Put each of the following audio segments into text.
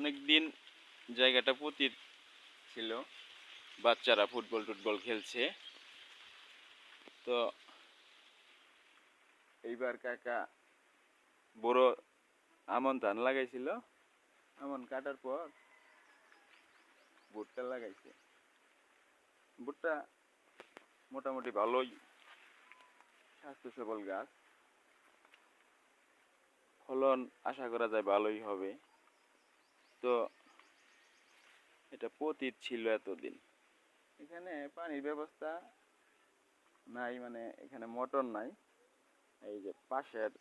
অনেক দিন জায়গাটা পতিত ছিল, বাচ্চারা ফুটবল টুটবল খেলছে। তো এইবার কাকা বড় আমন ধান লাগাইছিল, আমন কাটার পর ভুট্টা লাগাইছে। ভুট্টা মোটামুটি ভালোই স্বাস্থ্য সবল গাছ, ফলন আশা করা যায় ভালোই হবে। তো এটা পতিত ছিল এতদিন, এখানে পানির ব্যবস্থা নাই, মানে এখানে মোটর নাই। এই যে পাশের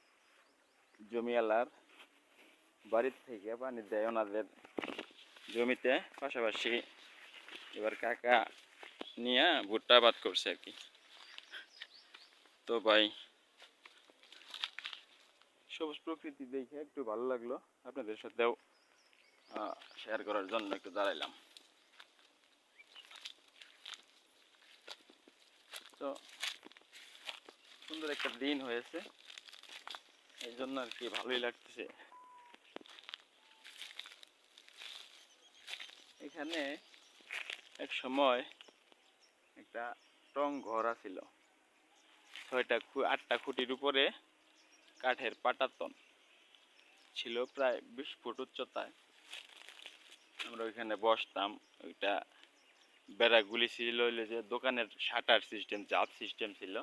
জমিওয়ালার বাড়ির থেকে পানি দেয় ওনাদের জমিতে, পাশাপাশি এবার কাকা নিয়ে ভুট্টা আবাদ করছে আর কি। তো ভাই, সবুজ প্রকৃতি দেখে একটু ভালো লাগলো, আপনাদের সাথেও শেয়ার করার জন্য একটু দাঁড়াইলাম। তো সুন্দর একটা দিন হয়েছে, এই জন্য আর কি ভালোই লাগতেছে। এখানে এক সময় একটা টং ঘর আছিল, 8টা খুঁটির উপরে কাঠের পাটাতন ছিল, প্রায় 20 ফুট উচ্চতায়। আমরা ওইখানে বসতাম। ওইটা বেড়াগুলি ছিল যে দোকানের শাটার সিস্টেম, জাপ সিস্টেম ছিল,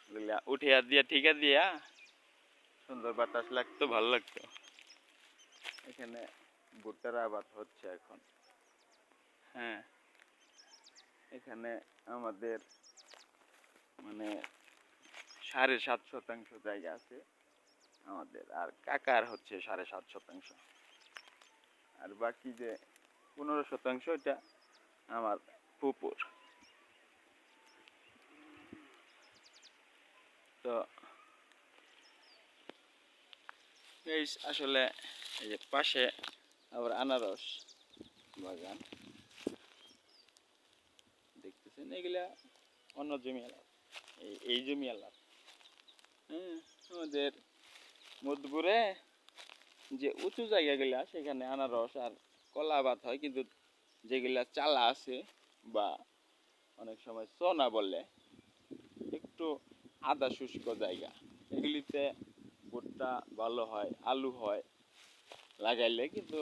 ওগুলা উঠিয়া দিয়া ঠিকা দিয়া সুন্দর বাতাস লাগতো, ভালো লাগতো। এখানে ভুট্টার আবাদ হচ্ছে এখন। হ্যাঁ, এখানে আমাদের মানে 7.5 শতাংশ জায়গা আছে আমাদের, আর কাকার হচ্ছে 7.5 শতাংশ, আর বাকি যে 15 শতাংশ এটা আমার পুকুর। তো আসলে এই যে পাশে আবার আনারস বাগান দেখতেছেন, এগুলা অন্য জমি আলাদা, এই জমি আলাদা। হ্যাঁ, আমাদের মধ্যপুরে যে উঁচু জায়গাগুলা সেখানে আনারস আর কলা আবাদ হয়, কিন্তু যেগুলা চালা আছে বা অনেক সময় সোনা বলে, একটু আধা শুষ্ক জায়গা, এগুলিতে ভুট্টা ভালো হয়, আলু হয় লাগাইলে, কিন্তু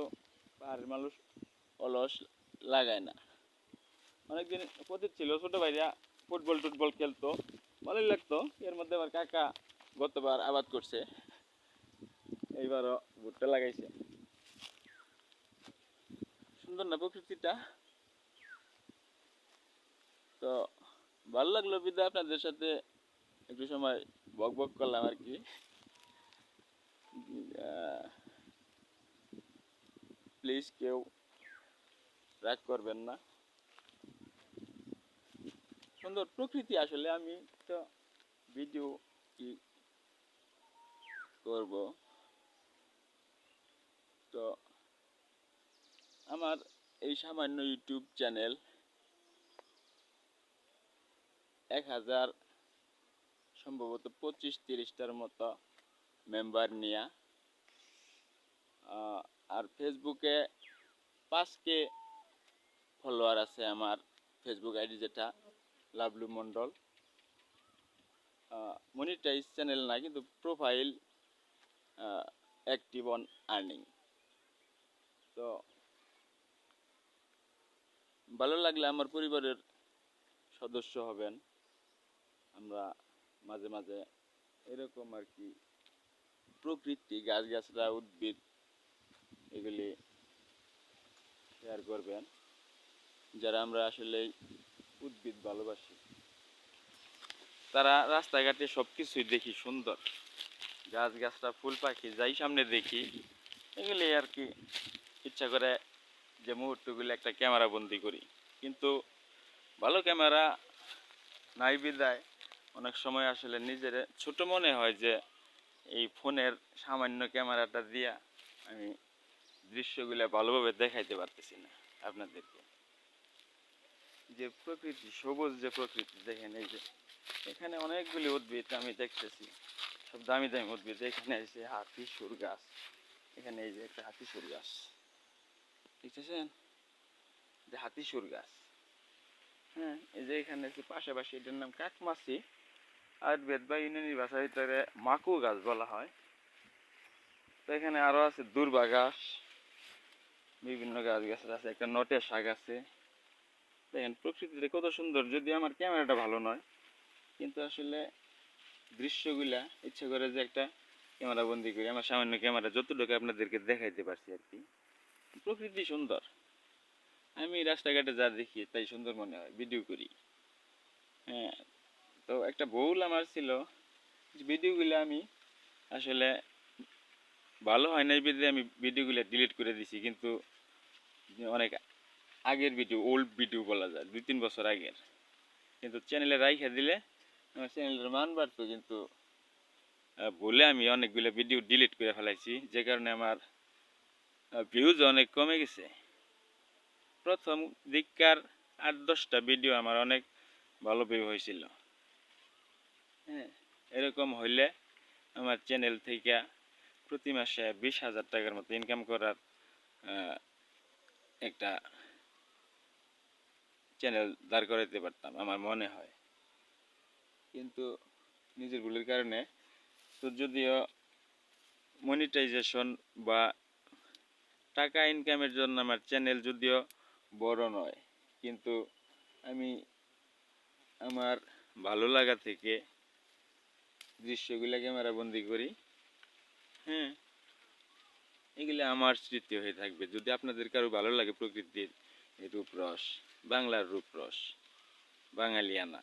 পাহাড়ের মানুষ অলস লাগায় না। অনেকদিন পতিত ছিল, ছোট ভাইরা ফুটবল টুটবল খেলতো, ভালোই লাগতো। এর মধ্যে আবার কাকা গতবার আবাদ করছে, এইবারও ভুট্টা লাগাইছে। সুন্দর না প্রকৃতিটা? তো ভালো লাগলো বিদায়, আপনাদের সাথে একটু সময় বক বক করলাম আর কি। প্লিজ কেউ রাগ করবেন না, সুন্দর প্রকৃতি আসলে। আমি তো ভিডিও কি করব, তো আমার এই সামান্য ইউটিউব চ্যানেল 1000 সম্ভবত 25-30টার মতো মেম্বার নিয়া, আর ফেসবুকে 5K ফলোয়ার আছে আমার ফেসবুক আইডি, যেটা লাভলু মন্ডল। মনিটাইজ চ্যানেল না, কিন্তু প্রোফাইল অ্যাক্টিভ অন আর্নিং। তো ভালো লাগলে আমার পরিবারের সদস্য হবেন। আমরা মাঝে মাঝে এরকম আর কি প্রকৃতি, গাছগাছরা, উদ্ভিদ, এগুলি শেয়ার করবেন, যারা আমরা আসলে উদ্ভিদ ভালোবাসি। তারা রাস্তাঘাটে সব কিছুই দেখি সুন্দর, গাছগাছরা, ফুল পাখি যাই সামনে দেখি, এগুলি আর কি ইচ্ছা করে যে মুহূর্তগুলি একটা ক্যামেরা বন্দি করি। কিন্তু ভালো ক্যামেরা নাই বিদায় অনেক সময় আসলে নিজের ছোট মনে হয় যে এই ফোনের সামান্য ক্যামেরাটা দিয়া আমি দৃশ্যগুলো ভালোভাবে দেখাইতে পারতেছি না আপনাদেরকে। যে প্রকৃতি, সবুজ যে প্রকৃতি দেখেন, এই যে এখানে অনেকগুলি উদ্ভিদ আমি দেখতেছি, সব দামি দামি উদ্ভিদ। এখানে এসে হাতি সুর গাছ, এখানে এই যে একটা হাতি সুর গাছ, দেখতেছেন যে হাতিসুর গাছ। হ্যাঁ, এই যে এখানে আছে পাশাপাশি, এটার নাম কাকমাছি, আয়ুর্বেদ বা ইউনানি ভাষায় এটাকে মাকু গাছ বলা হয়। তো এখানে আরো আছে দুর্বা গাছ, বিভিন্ন গাছ গাছ আছে, একটা নটের শাক আছে। দেখেন প্রকৃতিতে কত সুন্দর, যদি আমার ক্যামেরাটা ভালো নয়, কিন্তু আসলে দৃশ্যগুলা ইচ্ছে করে যে একটা ক্যামেরা বন্দি করি, আমার সামান্য ক্যামেরা যতটুকু আপনাদেরকে দেখাইতে পারছি আর কি। প্রকৃতি সুন্দর, আমি রাস্তাঘাটে যা দেখি তাই সুন্দর মনে হয়, ভিডিও করি। হ্যাঁ, তো একটা ভুল আমার ছিল, ভিডিওগুলো আমি আসলে ভালো হয় নাই বিধে আমি ভিডিওগুলো ডিলিট করে দিছি, কিন্তু অনেক আগের ভিডিও, ওল্ড ভিডিও বলা যায়, 2-3 বছর আগের, কিন্তু চ্যানেলে রাইখা দিলে আমার চ্যানেলের মান বাড়তো, কিন্তু ভুলে আমি অনেকগুলো ভিডিও ডিলিট করে ফেলাইছি, যে কারণে আমার ভিউজ অনেক কমে গেছে। প্রথম দিককার 8-10টা ভিডিও আমার অনেক ভালো ভিউ হয়েছিল। হ্যাঁ, এরকম হইলে আমার চ্যানেল থেকে প্রতি মাসে 20,000 টাকার মতো ইনকাম করার একটা চ্যানেল দাঁড় করাইতে পারতাম আমার মনে হয়। কিন্তু নিজের ভুলের কারণে, তো যদিও মনিটাইজেশন বা টাকা ইনকামের জন্য আমার চ্যানেল যদিও বড় নয়, কিন্তু আমি আমার ভালো লাগা থেকে দৃশ্যগুলো ক্যামেরা বন্দি করি। হ্যাঁ, এগুলো আমার স্মৃতি হয়ে থাকবে। যদি আপনাদের কারো ভালো লাগে প্রকৃতির এই রূপরস, বাংলার রূপরস, বাঙালিয়ানা।